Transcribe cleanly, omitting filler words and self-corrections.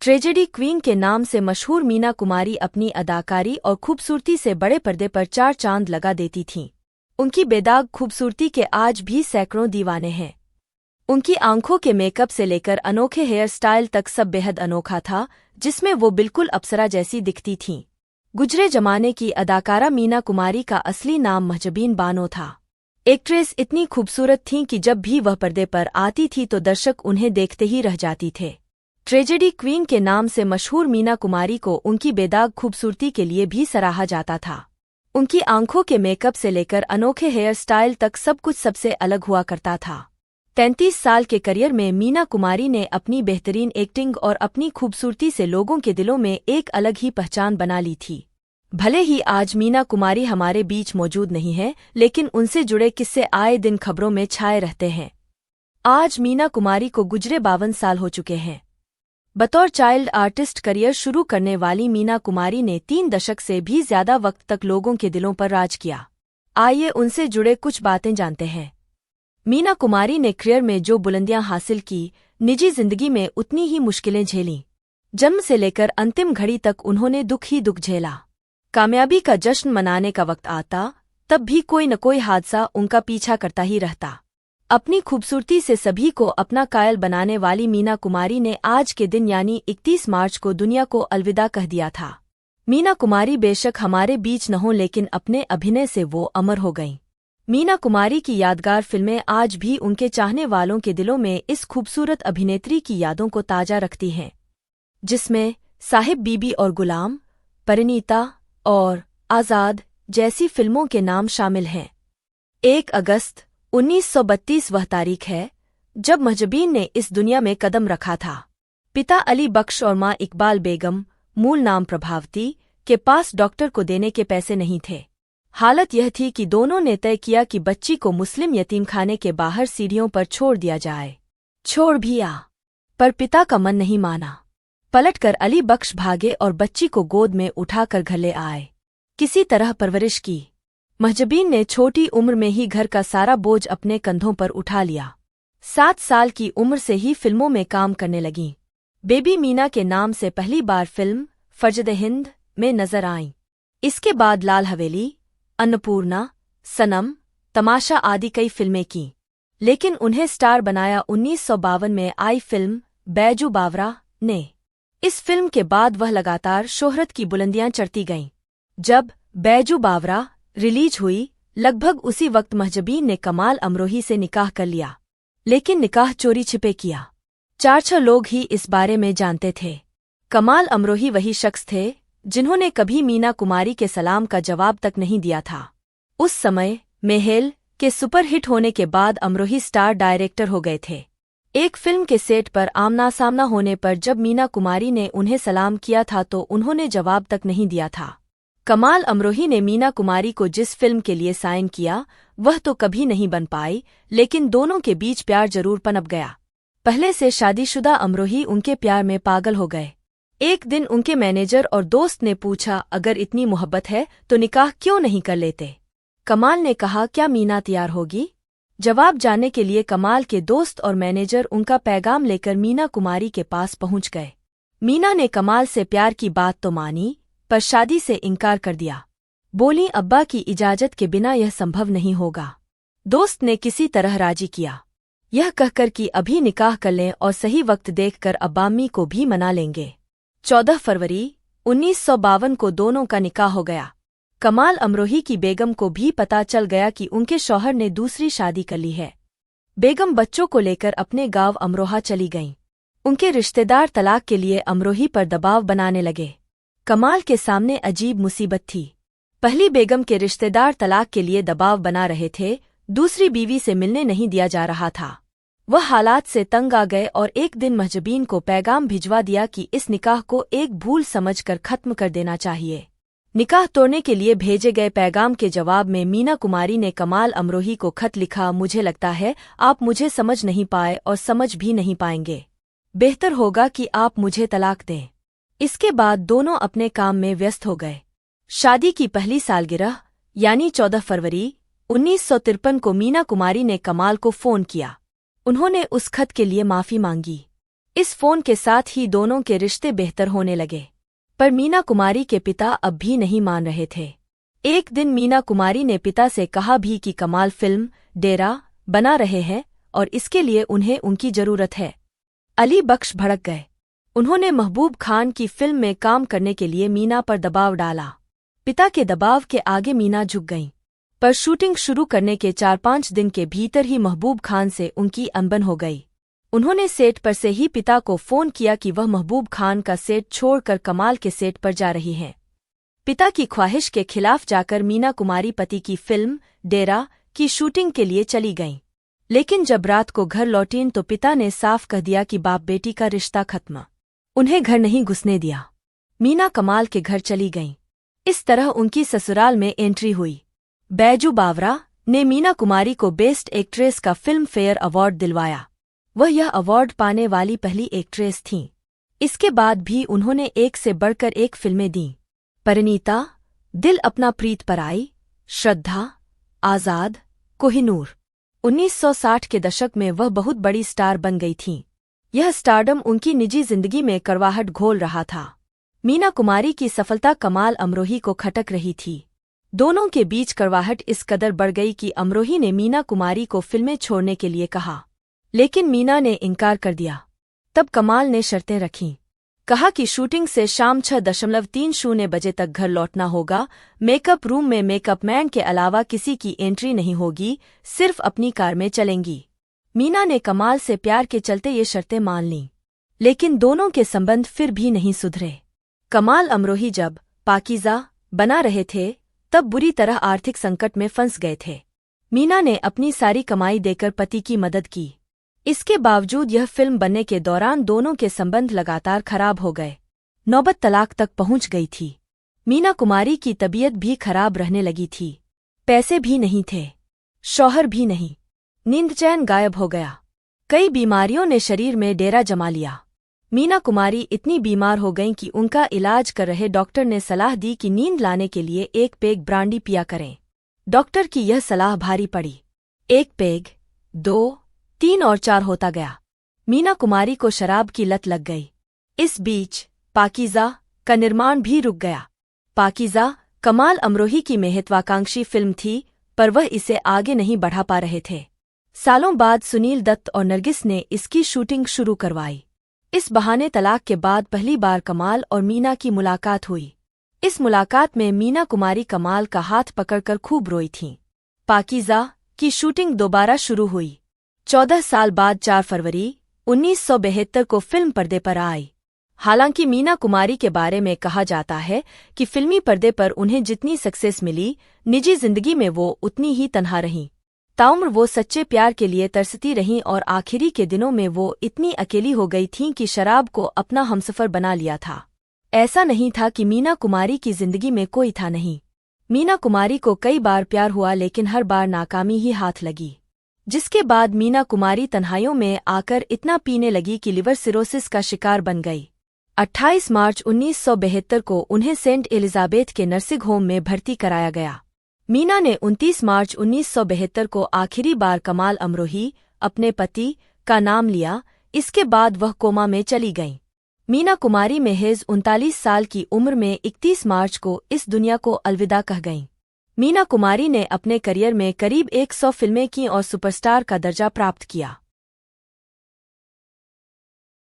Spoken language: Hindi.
ट्रेजेडी क्वीन के नाम से मशहूर मीना कुमारी अपनी अदाकारी और खूबसूरती से बड़े पर्दे पर चार चांद लगा देती थीं। उनकी बेदाग खूबसूरती के आज भी सैकड़ों दीवाने हैं। उनकी आंखों के मेकअप से लेकर अनोखे हेयर स्टाइल तक सब बेहद अनोखा था, जिसमें वो बिल्कुल अप्सरा जैसी दिखती थीं। गुजरे जमाने की अदाकारा मीना कुमारी का असली नाम महजबीन बानो था। एक्ट्रेस इतनी खूबसूरत थीं कि जब भी वह पर्दे पर आती थी तो दर्शक उन्हें देखते ही रह जाती थे। ट्रेजेडी क्वीन के नाम से मशहूर मीना कुमारी को उनकी बेदाग खूबसूरती के लिए भी सराहा जाता था। उनकी आंखों के मेकअप से लेकर अनोखे हेयर स्टाइल तक सब कुछ सबसे अलग हुआ करता था। 33 साल के करियर में मीना कुमारी ने अपनी बेहतरीन एक्टिंग और अपनी खूबसूरती से लोगों के दिलों में एक अलग ही पहचान बना ली थी। भले ही आज मीना कुमारी हमारे बीच मौजूद नहीं है, लेकिन उनसे जुड़े किस्से आए दिन खबरों में छाए रहते हैं। आज मीना कुमारी को गुजरे 52 साल हो चुके हैं। बतौर चाइल्ड आर्टिस्ट करियर शुरू करने वाली मीना कुमारी ने 3 दशक से भी ज्यादा वक्त तक लोगों के दिलों पर राज किया। आइए उनसे जुड़े कुछ बातें जानते हैं। मीना कुमारी ने करियर में जो बुलंदियां हासिल की, निजी जिंदगी में उतनी ही मुश्किलें झेलीं। जन्म से लेकर अंतिम घड़ी तक उन्होंने दुख ही दुख झेला। कामयाबी का जश्न मनाने का वक्त आता, तब भी कोई न कोई हादसा उनका पीछा करता ही रहता। अपनी खूबसूरती से सभी को अपना कायल बनाने वाली मीना कुमारी ने आज के दिन यानी 31 मार्च को दुनिया को अलविदा कह दिया था। मीना कुमारी बेशक हमारे बीच न हो, लेकिन अपने अभिनय से वो अमर हो गईं। मीना कुमारी की यादगार फिल्में आज भी उनके चाहने वालों के दिलों में इस खूबसूरत अभिनेत्री की यादों को ताजा रखती हैं, जिसमें साहिब बीबी और गुलाम, परिणीता और आजाद जैसी फिल्मों के नाम शामिल हैं। 1 अगस्त 1932 वह तारीख है जब महजबीन ने इस दुनिया में कदम रखा था। पिता अली बख्श और मां इकबाल बेगम, मूल नाम प्रभावती, के पास डॉक्टर को देने के पैसे नहीं थे। हालत यह थी कि दोनों ने तय किया कि बच्ची को मुस्लिम यतीमखाने के बाहर सीढ़ियों पर छोड़ दिया जाए। छोड़ भी आ, पर पिता का मन नहीं माना। पलटकर अली बख्श भागे और बच्ची को गोद में उठाकर घर ले आए। किसी तरह परवरिश की। महजबीन ने छोटी उम्र में ही घर का सारा बोझ अपने कंधों पर उठा लिया। 7 साल की उम्र से ही फिल्मों में काम करने लगीं। बेबी मीना के नाम से पहली बार फिल्म फर्जद हिंद में नजर आईं। इसके बाद लाल हवेली, अन्नपूर्णा, सनम, तमाशा आदि कई फिल्में कीं, लेकिन उन्हें स्टार बनाया 1952 में आई फिल्म बैजू बावरा ने। इस फिल्म के बाद वह लगातार शोहरत की बुलंदियां चढ़ती गईं। जब बैजू बावरा रिलीज हुई, लगभग उसी वक्त महजबीन ने कमाल अमरोही से निकाह कर लिया, लेकिन निकाह चोरी छिपे किया। 4-6 लोग ही इस बारे में जानते थे। कमाल अमरोही वही शख्स थे जिन्होंने कभी मीना कुमारी के सलाम का जवाब तक नहीं दिया था। उस समय मेहेल के सुपरहिट होने के बाद अमरोही स्टार डायरेक्टर हो गए थे। एक फिल्म के सेट पर आमना सामना होने पर जब मीना कुमारी ने उन्हें सलाम किया था तो उन्होंने जवाब तक नहीं दिया था। कमाल अमरोही ने मीना कुमारी को जिस फिल्म के लिए साइन किया वह तो कभी नहीं बन पाई, लेकिन दोनों के बीच प्यार जरूर पनप गया। पहले से शादीशुदा अमरोही उनके प्यार में पागल हो गए। एक दिन उनके मैनेजर और दोस्त ने पूछा, अगर इतनी मोहब्बत है तो निकाह क्यों नहीं कर लेते? कमाल ने कहा, क्या मीना तैयार होगी? जवाब जानने के लिए कमाल के दोस्त और मैनेजर उनका पैगाम लेकर मीना कुमारी के पास पहुंच गए। मीना ने कमाल से प्यार की बात तो मानी, पर शादी से इनकार कर दिया। बोली, अब्बा की इजाजत के बिना यह संभव नहीं होगा। दोस्त ने किसी तरह राजी किया, यह कहकर कि अभी निकाह कर लें और सही वक्त देखकर अब्बाम्मी को भी मना लेंगे। 14 फरवरी 1952 को दोनों का निकाह हो गया। कमाल अमरोही की बेगम को भी पता चल गया कि उनके शौहर ने दूसरी शादी कर ली है। बेगम बच्चों को लेकर अपने गांव अमरोहा चली गईं। उनके रिश्तेदार तलाक के लिए अमरोही पर दबाव बनाने लगे। कमाल के सामने अजीब मुसीबत थी। पहली बेगम के रिश्तेदार तलाक के लिए दबाव बना रहे थे, दूसरी बीवी से मिलने नहीं दिया जा रहा था। वह हालात से तंग आ गए और एक दिन महजबीन को पैगाम भिजवा दिया कि इस निकाह को एक भूल समझकर खत्म कर देना चाहिए। निकाह तोड़ने के लिए भेजे गए पैगाम के जवाब में मीना कुमारी ने कमाल अमरोही को खत लिखा, मुझे लगता है आप मुझे समझ नहीं पाए और समझ भी नहीं पाएंगे। बेहतर होगा कि आप मुझे तलाक दें। इसके बाद दोनों अपने काम में व्यस्त हो गए। शादी की पहली सालगिरह यानी 14 फरवरी 1953 को मीना कुमारी ने कमाल को फोन किया। उन्होंने उस खत के लिए माफी मांगी। इस फोन के साथ ही दोनों के रिश्ते बेहतर होने लगे। पर मीना कुमारी के पिता अब भी नहीं मान रहे थे। एक दिन मीना कुमारी ने पिता से कहा भी कि कमाल फिल्म डेरा बना रहे हैं और इसके लिए उन्हें उनकी जरूरत है। अली बख्श भड़क गए। उन्होंने महबूब खान की फिल्म में काम करने के लिए मीना पर दबाव डाला। पिता के दबाव के आगे मीना झुक गईं। पर शूटिंग शुरू करने के 4-5 दिन के भीतर ही महबूब खान से उनकी अनबन हो गई। उन्होंने सेट पर से ही पिता को फोन किया कि वह महबूब खान का सेट छोड़कर कमाल के सेट पर जा रही हैं। पिता की ख्वाहिश के खिलाफ जाकर मीना कुमारी पति की फिल्म डेरा की शूटिंग के लिए चली गईं। लेकिन जब रात को घर लौटीं तो पिता ने साफ कह दिया कि बाप बेटी का रिश्ता खत्म। उन्हें घर नहीं घुसने दिया। मीना कमाल के घर चली गईं। इस तरह उनकी ससुराल में एंट्री हुई। बैजू बावरा ने मीना कुमारी को बेस्ट एक्ट्रेस का फिल्म फेयर अवार्ड दिलवाया। वह यह अवार्ड पाने वाली पहली एक्ट्रेस थीं। इसके बाद भी उन्होंने एक से बढ़कर एक फिल्में दीं। परिणीता, दिल अपना प्रीत पर आई, श्रद्धा, आजाद, कोहिनूर। 1960 के दशक में वह बहुत बड़ी स्टार बन गई थीं। यह स्टारडम उनकी निजी जिंदगी में करवाहट घोल रहा था। मीना कुमारी की सफलता कमाल अमरोही को खटक रही थी। दोनों के बीच करवाहट इस कदर बढ़ गई कि अमरोही ने मीना कुमारी को फिल्में छोड़ने के लिए कहा, लेकिन मीना ने इनकार कर दिया। तब कमाल ने शर्तें रखीं। कहा कि शूटिंग से शाम 6:30 बजे तक घर लौटना होगा। मेकअप रूम में मेकअप मैन के अलावा किसी की एंट्री नहीं होगी, सिर्फ अपनी कार में चलेंगी। मीना ने कमाल से प्यार के चलते ये शर्तें मान लीं। लेकिन दोनों के संबंध फिर भी नहीं सुधरे। कमाल अमरोही जब पाकीज़ा बना रहे थे तब बुरी तरह आर्थिक संकट में फंस गए थे। मीना ने अपनी सारी कमाई देकर पति की मदद की। इसके बावजूद यह फिल्म बनने के दौरान दोनों के संबंध लगातार खराब हो गए। नौबत तलाक तक पहुंच गई थी। मीना कुमारी की तबीयत भी खराब रहने लगी थी। पैसे भी नहीं थे, शौहर भी नहीं। नींद चैन गायब हो गया। कई बीमारियों ने शरीर में डेरा जमा लिया। मीना कुमारी इतनी बीमार हो गईं कि उनका इलाज कर रहे डॉक्टर ने सलाह दी कि नींद लाने के लिए 1 पेग ब्रांडी पिया करें। डॉक्टर की यह सलाह भारी पड़ी। 1 पेग, 2, 3 और 4 होता गया। मीना कुमारी को शराब की लत लग गई। इस बीच पाकीज़ा का निर्माण भी रुक गया। पाकीज़ा कमाल अमरोही की महत्वाकांक्षी फिल्म थी, पर वह इसे आगे नहीं बढ़ा पा रहे थे। सालों बाद सुनील दत्त और नरगिस ने इसकी शूटिंग शुरू करवाई। इस बहाने तलाक के बाद पहली बार कमाल और मीना की मुलाकात हुई। इस मुलाकात में मीना कुमारी कमाल का हाथ पकड़कर खूब रोई थीं। पाकीज़ा की शूटिंग दोबारा शुरू हुई। 14 साल बाद 4 फरवरी 1972 को फिल्म पर्दे पर आई। हालांकि मीना कुमारी के बारे में कहा जाता है कि फिल्मी पर्दे पर उन्हें जितनी सक्सेस मिली, निजी जिंदगी में वो उतनी ही तन्हा रहीं। ताउम्र वो सच्चे प्यार के लिए तरसती रहीं और आखिरी के दिनों में वो इतनी अकेली हो गई थीं कि शराब को अपना हमसफर बना लिया था। ऐसा नहीं था कि मीना कुमारी की जिंदगी में कोई था नहीं। मीना कुमारी को कई बार प्यार हुआ, लेकिन हर बार नाकामी ही हाथ लगी। जिसके बाद मीना कुमारी तन्हाइयों में आकर इतना पीने लगी कि लिवर सिरोसिस का शिकार बन गई। 28 मार्च 1972 को उन्हें सेंट एलिजाबेथ के नर्सिंग होम में भर्ती कराया गया। मीना ने 29 मार्च 1972 को आखिरी बार कमाल अमरोही अपने पति का नाम लिया। इसके बाद वह कोमा में चली गईं। मीना कुमारी महज 39 साल की उम्र में 31 मार्च को इस दुनिया को अलविदा कह गईं। मीना कुमारी ने अपने करियर में करीब 100 फिल्में की और सुपरस्टार का दर्जा प्राप्त किया।